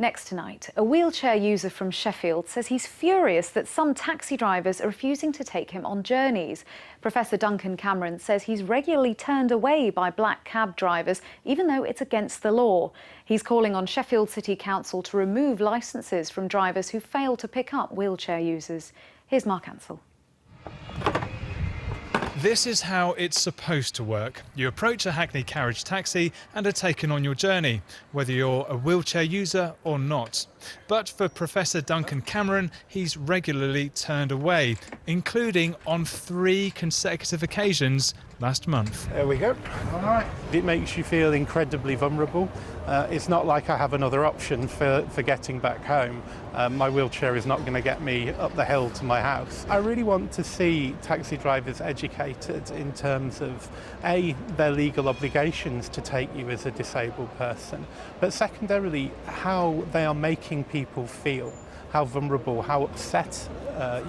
Next tonight, a wheelchair user from Sheffield says he's furious that some taxi drivers are refusing to take him on journeys. Professor Duncan Cameron says he's regularly turned away by black cab drivers, even though it's against the law. He's calling on Sheffield City Council to remove licences from drivers who fail to pick up wheelchair users. Here's Mark Ansell. This is how it's supposed to work. You approach a Hackney carriage taxi and are taken on your journey, whether you're a wheelchair user or not. But for Professor Duncan Cameron, he's regularly turned away, including on 3 consecutive occasions last month. There we go. All right. It makes you feel incredibly vulnerable. It's not like I have another option for getting back home. My wheelchair is not going to get me up the hill to my house. I really want to see taxi drivers educated in terms of, A, their legal obligations to take you as a disabled person, but secondarily, how they are making people feel, how vulnerable, how upset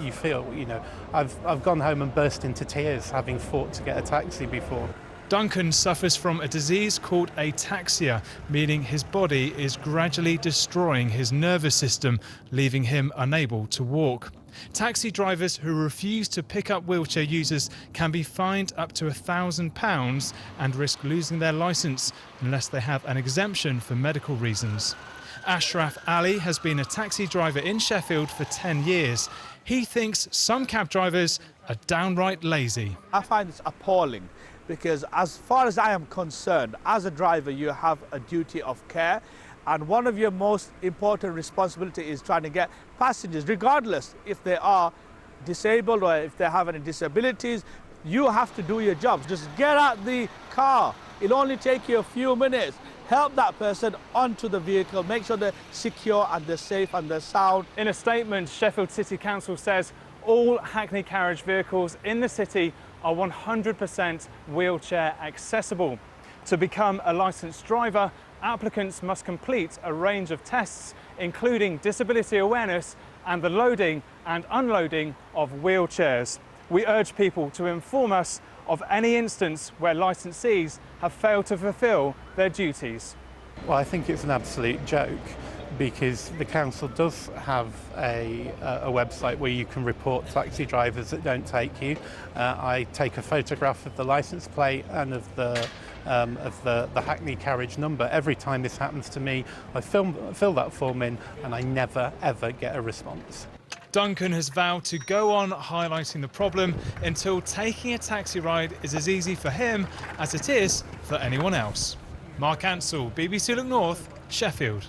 you feel. You know, I've gone home and burst into tears having fought to get a taxi before. Duncan suffers from a disease called ataxia, meaning his body is gradually destroying his nervous system, leaving him unable to walk. Taxi drivers who refuse to pick up wheelchair users can be fined up to £1,000 and risk losing their licence unless they have an exemption for medical reasons. Ashraf Ali has been a taxi driver in Sheffield for 10 years. He thinks some cab drivers are downright lazy. I find this appalling because as far as I am concerned, as a driver, you have a duty of care. And one of your most important responsibility is trying to get passengers, regardless if they are disabled or if they have any disabilities, you have to do your job. Just get out the car. It'll only take you a few minutes. Help that person onto the vehicle, make sure they're secure and they're safe and they're sound. In a statement, Sheffield City Council says all Hackney carriage vehicles in the city are 100% wheelchair accessible. To become a licensed driver, applicants must complete a range of tests, including disability awareness and the loading and unloading of wheelchairs. We urge people to inform us of any instance where licensees have failed to fulfil their duties. Well, I think it's an absolute joke because the council does have a website where you can report taxi drivers that don't take you. I take a photograph of the licence plate and of the Hackney carriage number. Every time this happens to me, I fill that form in and I never ever get a response. Duncan has vowed to go on highlighting the problem until taking a taxi ride is as easy for him as it is for anyone else. Mark Ansell, BBC Look North, Sheffield.